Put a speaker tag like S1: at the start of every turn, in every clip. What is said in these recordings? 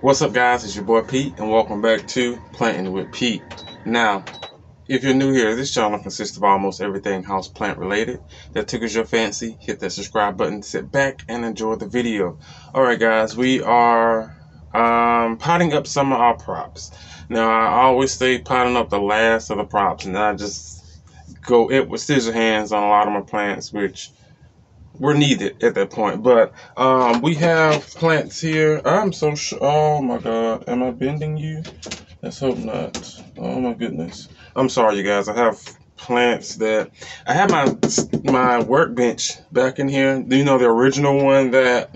S1: What's up, guys? It's your boy Pete, and welcome back to Planting with Pete. Now, if you're new here, this channel consists of almost everything house plant related that tickles your fancy. Hit that subscribe button, sit back, and enjoy the video. Alright, guys, we are potting up some of our props. Now, I always stay potting up the last of the props, and I just go it with scissor hands on a lot of my plants, which were needed at that point. But we have plants here. I'm so sure. Oh my god, am I bending you? Let's hope not. Oh my goodness, I'm sorry, you guys. I have plants that I have my workbench back in here. You know, the original one that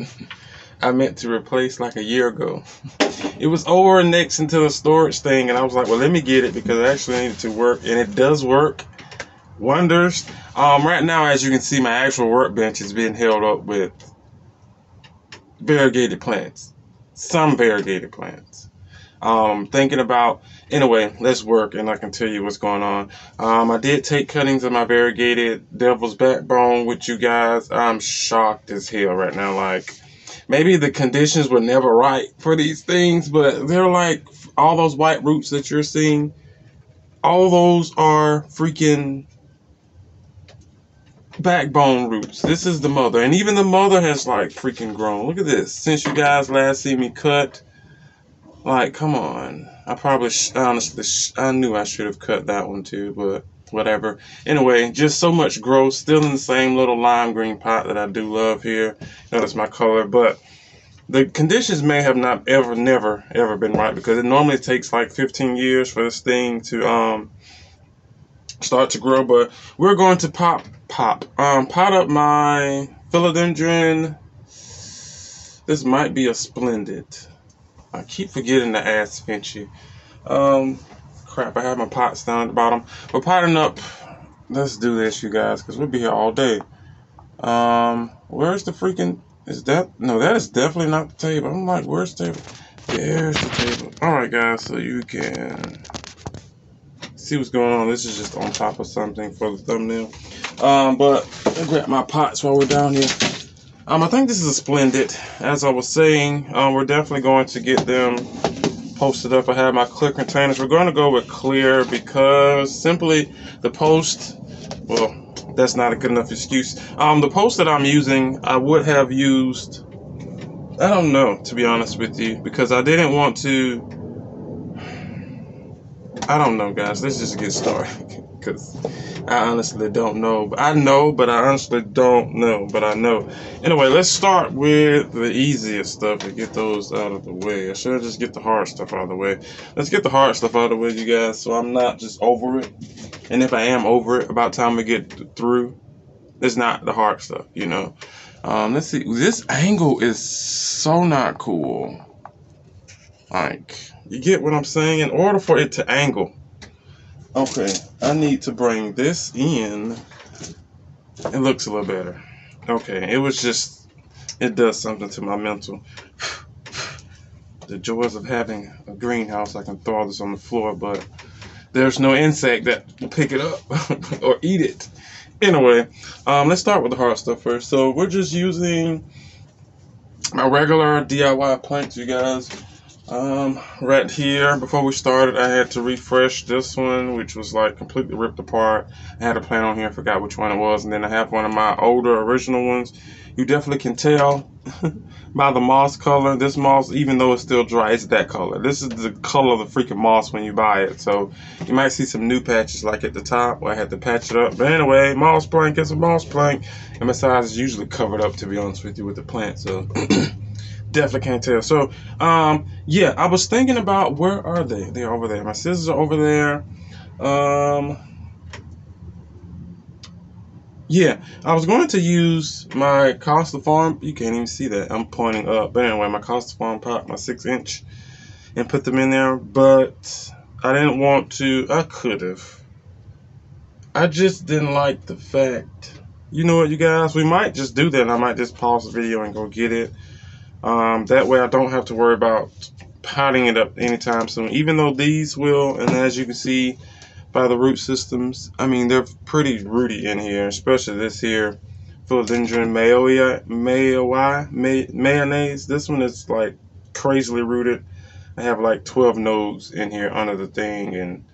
S1: I meant to replace like a year ago. It was over next into the storage thing, and I was like, well, let me get it because it actually needed to work, and it does work wonders. Right now, as you can see, my actual workbench is being held up with variegated plants. Some variegated plants. Thinking about, anyway, let's work and I can tell you what's going on. I did take cuttings of my variegated devil's backbone with you guys. I'm shocked as hell right now. Like, maybe the conditions were never right for these things, but they're like all those white roots that you're seeing. All those are freaking backbone roots. This is the mother, and even the mother has like freaking grown. Look at this. Since you guys last see me cut, like, come on. I probably honestly I knew I should have cut that one too, but whatever. Anyway, just so much growth. Still in the same little lime green pot that I do love here. Notice my color, but the conditions may have not never been right, because it normally takes like 15 years for this thing to start to grow. But we're going to pot up my philodendron. This might be a splendid. I keep forgetting to ask Finchy. Crap, I have my pots down at the bottom. We're potting up. Let's do this, you guys, because we'll be here all day. Where's the freaking, is that, no, that is definitely not the table. I'm like, where's the table? There's the table. Alright, guys, so you can see what's going on. This is just on top of something for the thumbnail. But I'll grab my pots while we're down here. I think this is a splendid. As I was saying, we're definitely going to get them posted up. I have my clear containers. We're going to go with clear because simply the post, well, that's not a good enough excuse. The post that I'm using, I would have used, I don't know, to be honest with you, because I didn't want to, I don't know, guys. Let's just get started, because I honestly don't know. I know, but I honestly don't know, but I know. Anyway, let's start with the easiest stuff to get those out of the way. I should just get the hard stuff out of the way. Let's get the hard stuff out of the way, you guys, so I'm not just over it. And if I am over it, about time we get through, it's not the hard stuff, you know. Let's see. This angle is so not cool. Like, you get what I'm saying? In order for it to angle, okay, I need to bring this in. It looks a little better. Okay, it was just, it does something to my mental. The joys of having a greenhouse. I can throw all this on the floor, but there's no insect that will pick it up or eat it. Anyway, let's start with the hard stuff first. So we're just using my regular DIY planks, you guys. Right here, before we started, I had to refresh this one, which was like completely ripped apart. I had a plant on here, I forgot which one it was, and then I have one of my older original ones. You definitely can tell by the moss color. This moss, even though it's still dry, it's that color. This is the color of the freaking moss when you buy it. So you might see some new patches like at the top where I had to patch it up. But anyway, moss plank is a moss plank, and besides, it's usually covered up, to be honest with you, with the plant. So definitely can't tell. So yeah, I was thinking about, where are they? They're over there. My scissors are over there. Yeah, I was going to use my Costa Farm. You can't even see that. I'm pointing up. But anyway, my Costa Farm pot, my 6-inch, and put them in there. But I didn't want to. I could have. I just didn't like the fact. You know what, you guys? We might just do that. I might just pause the video and go get it. That way I don't have to worry about potting it up anytime soon. Even though these will, and as you can see by the root systems, I mean, they're pretty rooty in here, especially this here philodendron mayonnaise. This one is like crazily rooted. I have like 12 nodes in here under the thing, and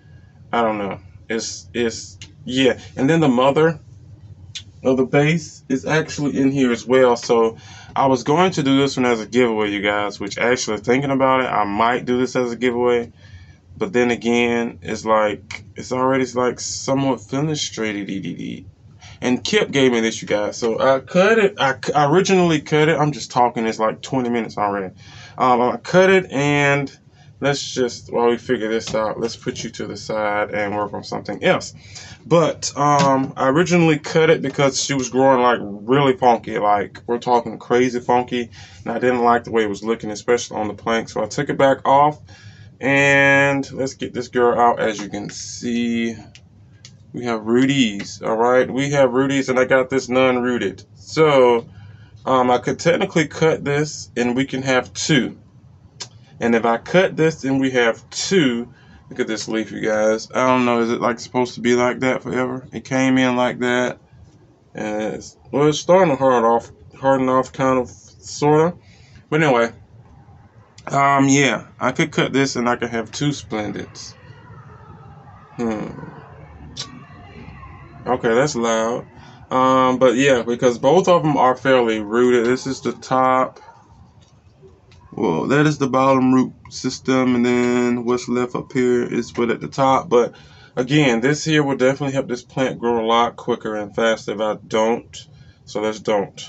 S1: I don't know. It's yeah. And then the mother of the base is actually in here as well. So I was going to do this one as a giveaway, you guys, which actually thinking about it, I might do this as a giveaway. But then again, it's like it's already like somewhat fenestrated. And Kip gave me this, you guys. So I cut it. I originally cut it. I'm just talking. It's like 20 minutes already. I cut it, and let's just, while we figure this out, let's put you to the side and work on something else. But I originally cut it because she was growing like really funky. Like, we're talking crazy funky. And I didn't like the way it was looking, especially on the plank. So I took it back off. And let's get this girl out. As you can see, we have rooties. All right, we have rooties, and I got this non-rooted. So I could technically cut this and we can have two. And if I cut this and we have two, look at this leaf, you guys. I don't know, is it like supposed to be like that forever? It came in like that, and it's starting to harden off kind of, sort of. But anyway, yeah, I could cut this and I could have two Splendids. Okay, that's loud. But yeah, because both of them are fairly rooted. This is the top. Well, that is the bottom root system, and then what's left up here is put at the top. But again, this here will definitely help this plant grow a lot quicker and faster if I don't. So let's don't.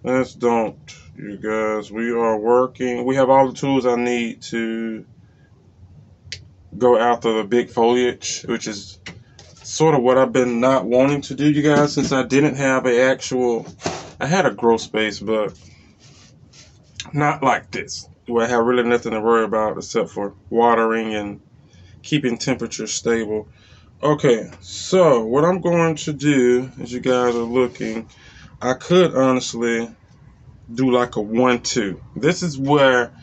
S1: Let's don't, you guys. We are working. We have all the tools I need to go after the big foliage, which is sort of what I've been not wanting to do, you guys, since I didn't have a actual, I had a grow space, but not like this, where I have really nothing to worry about except for watering and keeping temperature stable. Okay, so what I'm going to do, as you guys are looking, I could honestly do like a 1-2. This is where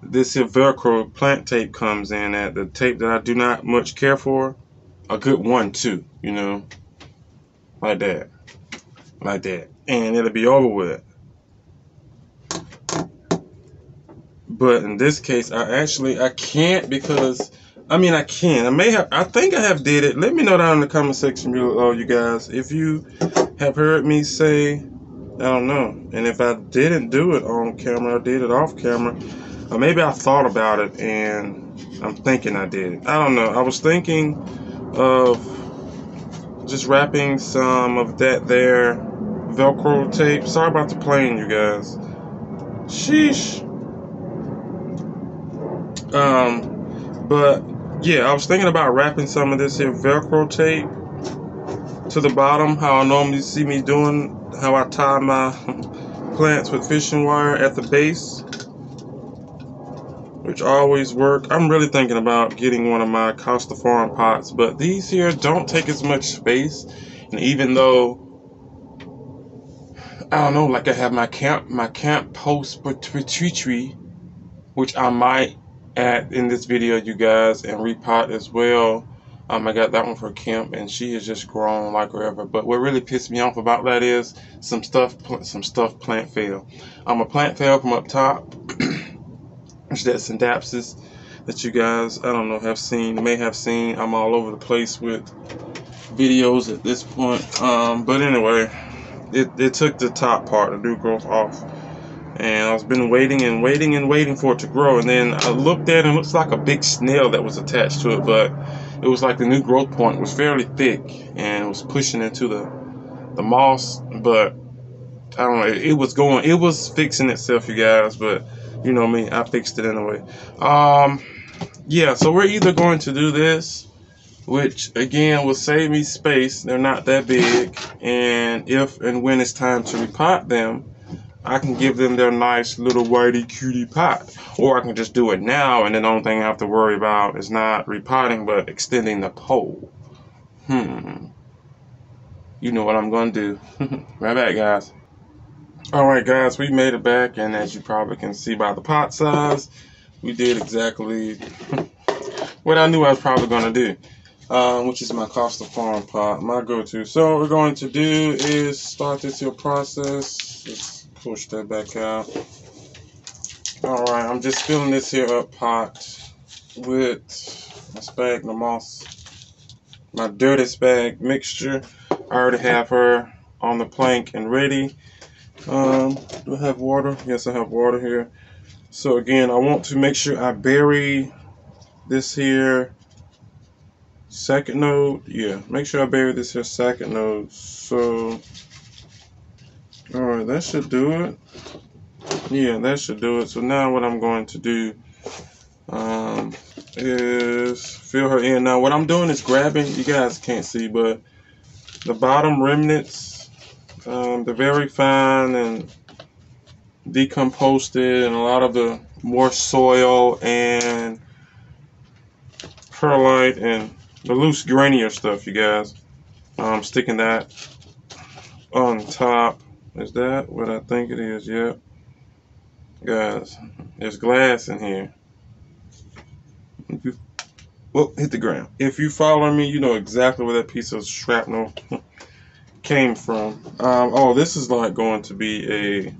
S1: this here Velcro plant tape comes in at, the tape that I do not much care for. A good 1-2, you know, like that, and it'll be over with. But in this case, I can't, because I mean, I can. I think I have did it. Let me know down in the comment section below, you guys, if you have heard me say, I don't know, and if I didn't do it on camera, I did it off camera, or maybe I thought about it and I'm thinking I did it. I don't know. I was thinking of just wrapping some of that there Velcro tape. Sorry about the plane, you guys. Sheesh. But yeah, I was thinking about wrapping some of this here Velcro tape to the bottom, how I normally see me doing, how I tie my plants with fishing wire at the base, which always work. I'm really thinking about getting one of my Costa Farm pots, but these here don't take as much space. And even though, I don't know, like I have my camp post retreat tree, which I might add in this video, you guys, and repot as well. I got that one for camp, and she has just grown like wherever. But what really pissed me off about that is some stuff plant fail. A plant fail from up top. That's Syndapsis that you guys, I don't know, may have seen. I'm all over the place with videos at this point. But anyway, it took the top part, the new growth, off. And I've been waiting and waiting and waiting for it to grow. And then I looked at it, and it looks like a big snail that was attached to it. But it was like the new growth point was fairly thick, and it was pushing into the moss. But I don't know, it was fixing itself, you guys. But you know me, I fixed it anyway. Yeah, so we're either going to do this, which again will save me space. They're not that big, and if and when it's time to repot them, I can give them their nice little whitey cutie pot. Or I can just do it now, and then the only thing I have to worry about is not repotting, but extending the pole. You know what I'm gonna do. Right back, guys. Alright guys, we made it back, and as you probably can see by the pot size, we did exactly what I knew I was probably going to do, which is my Costa Farm pot, my go-to. So what we're going to do is start this here process. Let's push that back out. Alright, I'm just filling this here up pot with my sphagnum moss, my dirty spag mixture. I already have her on the plank and ready. Do I have water? Yes, I have water here. So again, I want to make sure I bury this here second node. Yeah, make sure I bury this here second node. So, alright, that should do it. Yeah, that should do it. So now what I'm going to do is fill her in. Now what I'm doing is grabbing, you guys can't see, but the bottom remnants, they're very fine and decomposed, and a lot of the more soil and perlite and the loose grainier stuff, you guys. I'm sticking that on top. Is that what I think it is? Yep. Guys, there's glass in here. Well, hit the ground. If you follow me, you know exactly where that piece of shrapnel came from. Oh, this is like going to be a...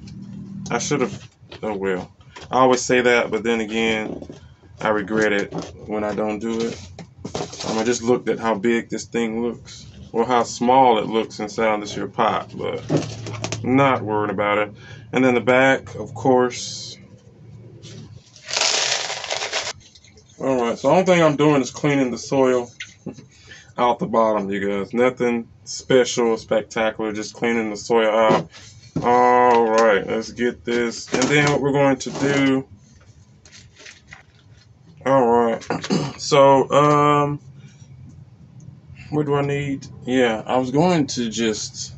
S1: I should have... Oh, well. I always say that, but then again, I regret it when I don't do it. I just looked at how big this thing looks, or how small it looks inside this here pot, but not worried about it. And then the back, of course. Alright, so the only thing I'm doing is cleaning the soil out the bottom, you guys. Nothing special, spectacular, just cleaning the soil out. Alright, let's get this. And then what we're going to do... Alright, so, what do I need? Yeah, I was going to just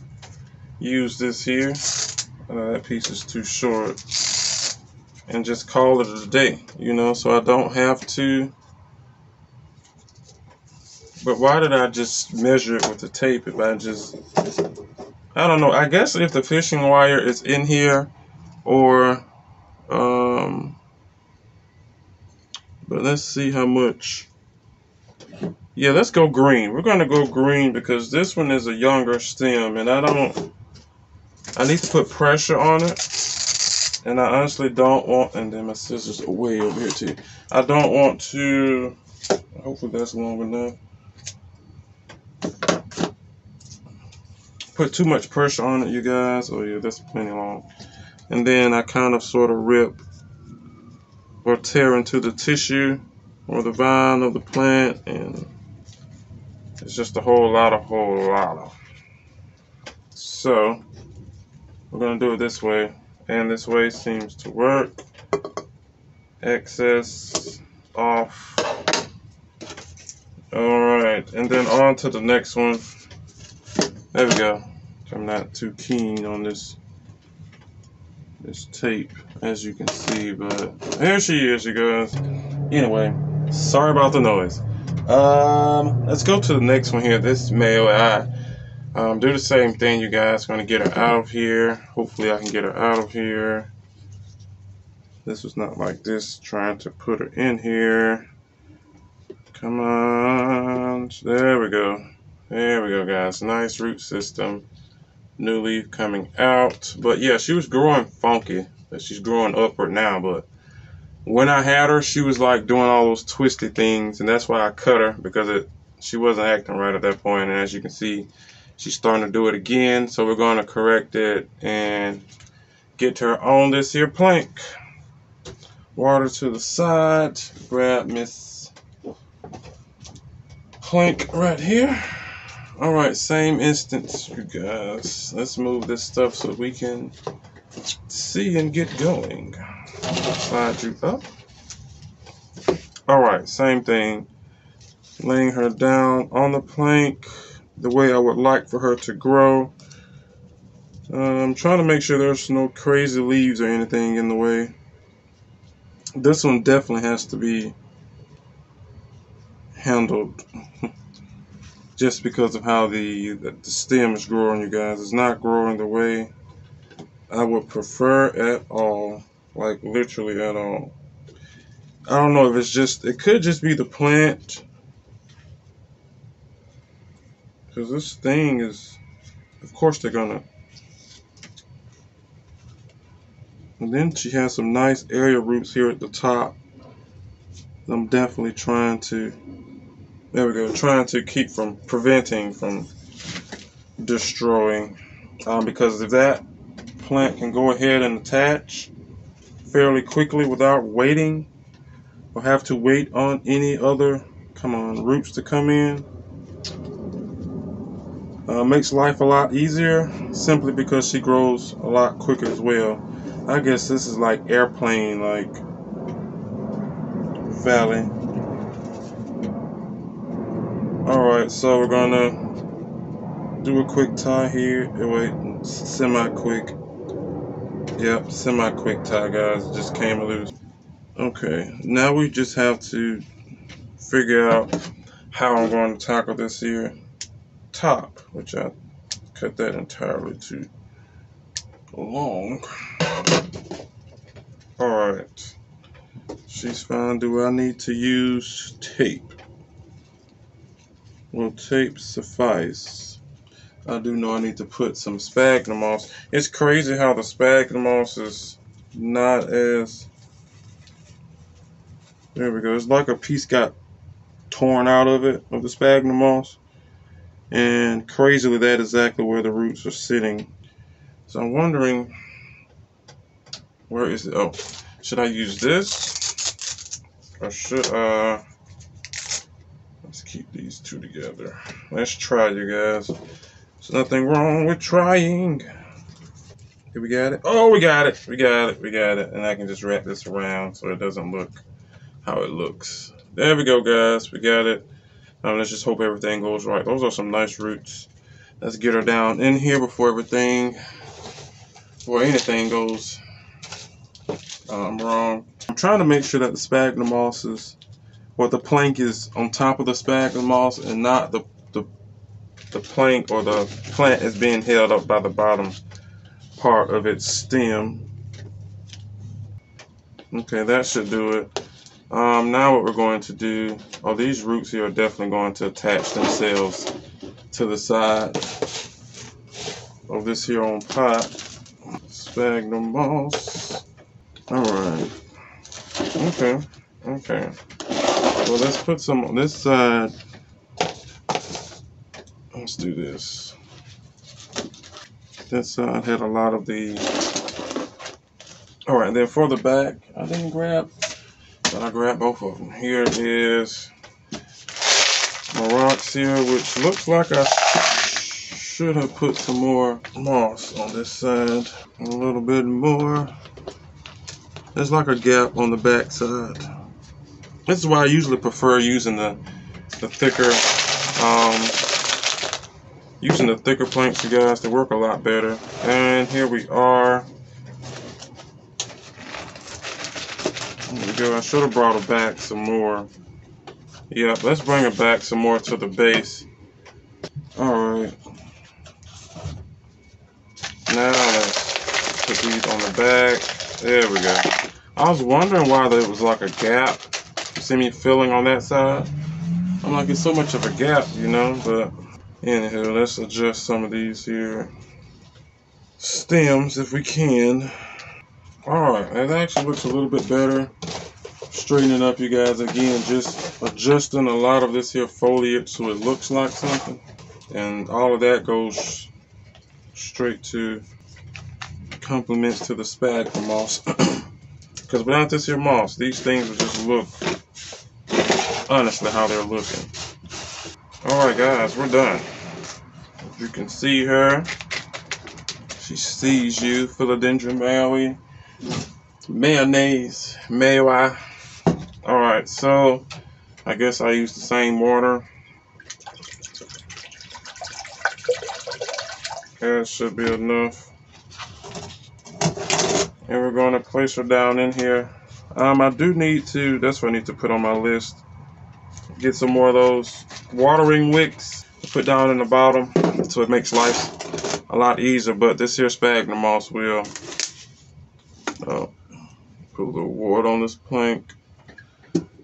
S1: use this here. That piece is too short. And just call it a day, you know, so I don't have to. But why did I just measure it with the tape if I just... I don't know. I guess if the fishing wire is in here, or... But let's see how much... Yeah, let's go green. We're going to go green because this one is a younger stem, and I need to put pressure on it. And I honestly don't want... And then my scissors are way over here too. I don't want to... Hopefully that's long enough. Put too much pressure on it, you guys. Oh yeah, that's plenty long. And then I kind of sort of rip or tear into the tissue or the vine of the plant, and it's just a whole lot of. So we're gonna do it this way, and this way seems to work. Excess off. Alright, and then on to the next one. There we go. I'm not too keen on this tape, as you can see, but here she is, you guys. Anyway, sorry about the noise. Let's go to the next one here. This male, do the same thing, you guys. Gonna get her out of here. Hopefully I can get her out of here. This was not like this, trying to put her in here. Come on, there we go. There we go, guys. Nice root system. New leaf coming out. But yeah, she was growing funky. She's growing upward now, but when I had her, she was like doing all those twisty things, and that's why I cut her, because she wasn't acting right at that point. And as you can see, she's starting to do it again. So we're going to correct it and get her on this here plank. Water to the side. Grab Miss Plank right here. Alright, same instance, you guys. Let's move this stuff so we can see and get going. Slide you up. Alright, same thing. Laying her down on the plank the way I would like for her to grow. I'm trying to make sure there's no crazy leaves or anything in the way. This one definitely has to be handled just because of how the stem is growing, you guys. It's not growing the way I would prefer at all. Like literally at all. I don't know if it's just, it could just be the plant, because this thing is, of course they're gonna, And then she has some nice area roots here at the top. I'm definitely trying to, there we go, trying to keep from preventing from destroying. Because if that plant can go ahead and attach fairly quickly without waiting or have to wait on any other, roots to come in, makes life a lot easier simply because she grows a lot quicker as well. I guess this is like airplane, like valley. Alright, so we're gonna do a quick tie here. Wait, semi-quick. Yep, semi-quick tie, guys. It just came loose. Okay, now we just have to figure out how I'm going to tackle this here top, which I cut that entirely too long. Alright, she's fine. Do I need to use tape? Will tape suffice? I do know I need to put some sphagnum moss. It's crazy how the sphagnum moss is not as, there we go, it's like a piece got torn out of it, of the sphagnum moss, and crazily that's exactly where the roots are sitting. So I'm wondering, where is it? Oh, should I use this, or should I, let's keep these two together. Let's try, you guys. There's nothing wrong with trying. Okay, we got it. Oh, we got it. We got it. We got it. And I can just wrap this around so it doesn't look how it looks. There we go, guys. We got it. Let's just hope everything goes right. Those are some nice roots. Let's get her down in here before anything goes wrong. I'm trying to make sure that the sphagnum moss is, or the plank is on top of the sphagnum moss and not the plank or the plant is being held up by the bottom part of its stem. Okay, that should do it. Now what we're going to do, these roots here are definitely going to attach themselves to the side of this here on pot. Sphagnum moss. Alright. Okay. Okay. Well, let's put some on this side. Let's do this. This side had a lot of the. Alright, then for the back, I didn't grab, but I grabbed both of them. Here is my rocks here, which looks like I should have put some more moss on this side. A little bit more. There's like a gap on the back side. This is why I usually prefer using the thicker planks, you guys. They work a lot better. And here we are. There we go. I should have brought it back some more. Yep, let's bring it back some more to the base. Alright. Now let's put these on the back. There we go. I was wondering why there was like a gap. You see me filling on that side? I'm like, it's so much of a gap, you know, but anywho, let's adjust some of these here stems if we can. Alright, it actually looks a little bit better. Straightening up, you guys, again, just adjusting a lot of this here foliage so it looks like something. And all of that goes straight to compliments to the sphagnum moss. Because without this here moss, these things would just look honestly how they're looking. Alright guys, we're done. As you can see her, she sees you, philodendron mayoe, mayonnaise, mayoe. Alright, so I guess I use the same water. That should be enough. And we're going to place her down in here. I do need to, that's what I need to put on my list. Get some more of those watering wicks to put down in the bottom so it makes life a lot easier. But this here sphagnum moss will put a little water on this plank,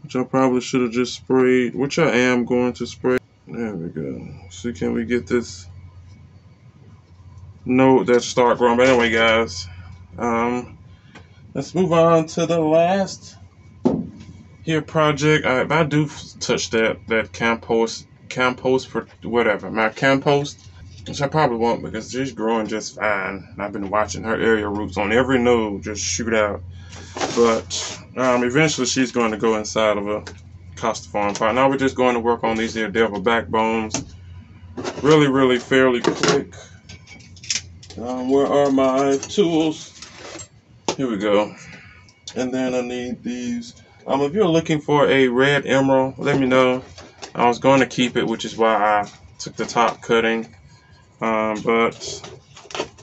S1: which I probably should have just sprayed, which I am going to spray. There we go. So can we get this node that start growing? But anyway, guys, Let's move on to the last here project. If I do touch that compost for whatever, my compost, which I probably won't because she's growing just fine. I've been watching her area roots on every node just shoot out. But eventually she's going to go inside of a Costiform pot. Now we're just going to work on these here devil backbones. Really fairly quick. Where are my tools? Here we go. And then I need these. If you're looking for a red emerald, let me know. I was going to keep it, which is why I took the top cutting. But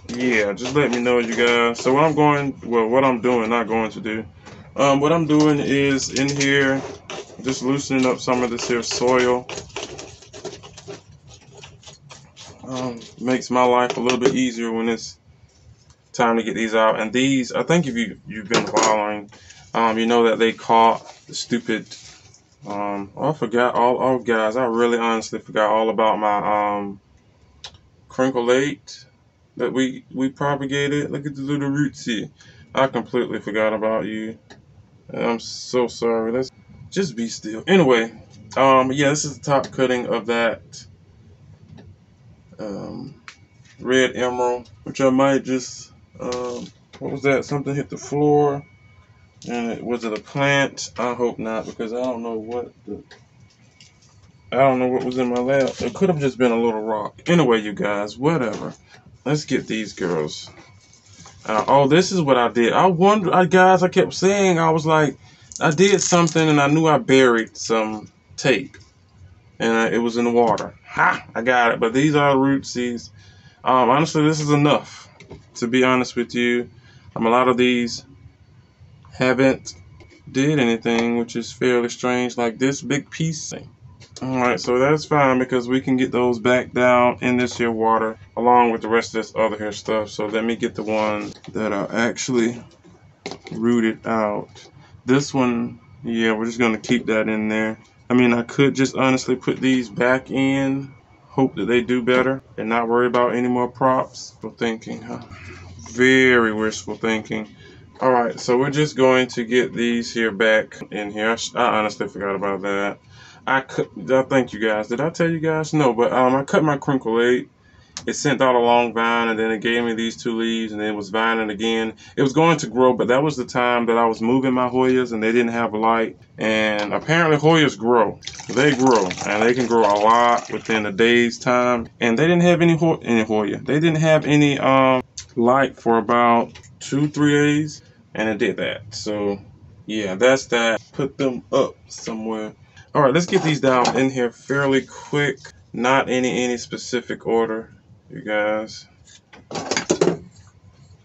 S1: yeah, just let me know, you guys. So what I'm doing, not going to do. What I'm doing is in here, just loosening up some of this here soil. Makes my life a little bit easier when it's time to get these out. And these, I think if you've been following, you know that they caught the stupid. I forgot oh guys, I really honestly forgot all about my crinkle 8 that we propagated. Look at the little roots here. I completely forgot about you. I'm so sorry. Let's just be still. Anyway, yeah, this is the top cutting of that red emerald, which I might just what was that? Something hit the floor, and was it a plant? I hope not, because I don't know what was in my lab. It could have just been a little rock. Anyway, you guys, whatever. Let's get these girls. Oh, this is what I did. I wonder, guys, I kept saying, I was like, I did something and I knew I buried some tape. And it was in the water. Ha! I got it. But these are root seeds. Honestly, this is enough. To be honest with you, a lot of these haven't did anything, which is fairly strange, like this big piece. Alright, so that's fine because we can get those back down in this here water along with the rest of this other here stuff. So let me get the ones that are actually rooted out. This one, yeah, we're just going to keep that in there. I mean, I could just honestly put these back in, hope that they do better, and not worry about any more props. Wishful thinking, huh? Very wishful thinking. Alright, so we're just going to get these here back in here. I honestly forgot about that. Thank you guys. Did I tell you guys? No, but I cut my crinkle 8. It sent out a long vine, and then it gave me these 2 leaves, and then it was vining again. It was going to grow, but that was the time that I was moving my Hoyas, and they didn't have light. And apparently Hoyas grow. They grow, and they can grow a lot within a day's time. And they didn't have any Hoya. They didn't have any light for about 2-3 days, and it did that. So yeah, that's that. Put them up somewhere. All right, let's get these down in here fairly quick. Not any specific order, you guys.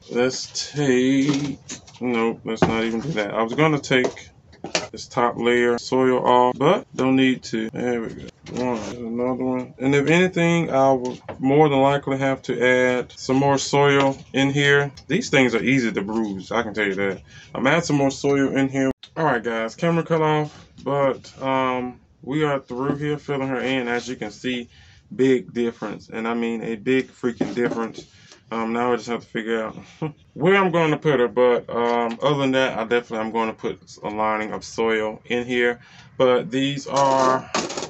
S1: Let's take, nope, let's not even do that. I was gonna take this top layer soil off, but don't need to. There we go. There's another one. And if anything, I will more than likely have to add some more soil in here. These things are easy to bruise, I can tell you that. I'm adding some more soil in here. All right, guys, camera cut off, but we are through here filling her in. As you can see, big difference, and I mean a big freaking difference. Now I just have to figure out where I'm going to put her, but other than that, I'm going to put a lining of soil in here. But these are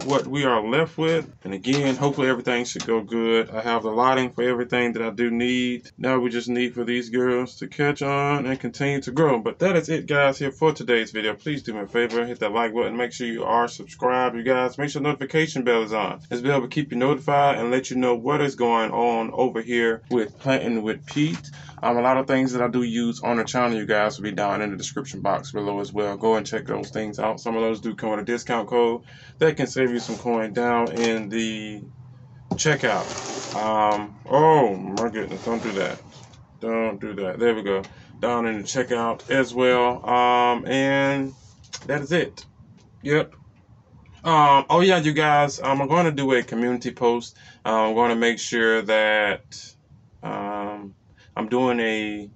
S1: what we are left with, and again, hopefully everything should go good. I have the lighting for everything that I do need. Now we just need for these girls to catch on and continue to grow. But that is it, guys, here for today's video. Please do me a favor, hit that like button, make sure you are subscribed, you guys. Make sure the notification bell is on. This will keep you notified and let you know what is going on over here with Plantwitpete. A lot of things that I do use on the channel, you guys, will be down in the description box below as well. Go and check those things out. Some of those do come with a discount code that can save you some coin down in the checkout. Oh my goodness, don't do that. Don't do that. There we go. Down in the checkout as well. And that is it. Yep. Oh yeah, you guys, I'm going to do a community post. I'm going to make sure that I'm doing a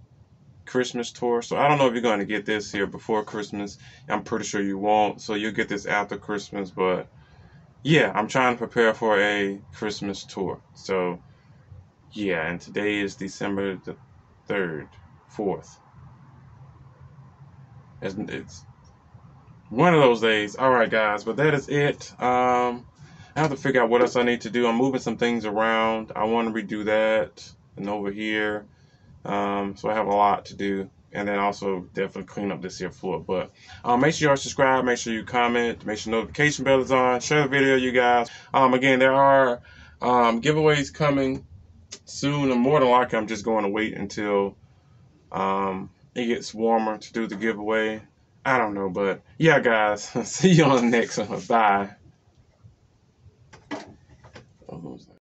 S1: Christmas tour. So I don't know if you're going to get this here before Christmas. I'm pretty sure you won't. So you'll get this after Christmas. But yeah, I'm trying to prepare for a Christmas tour. So yeah, and today is December the 3rd, 4th. It's one of those days. All right, guys, but that is it. I have to figure out what else I need to do. I'm moving some things around. I want to redo that and over here. So I have a lot to do. And then also definitely clean up this here floor. But make sure y'all subscribe. Make sure you comment. Make sure notification bell is on. Share the video, you guys. Again, there are giveaways coming soon. And more than likely, I'm just going to wait until it gets warmer to do the giveaway. I don't know. But yeah, guys. See you on the next one. Bye.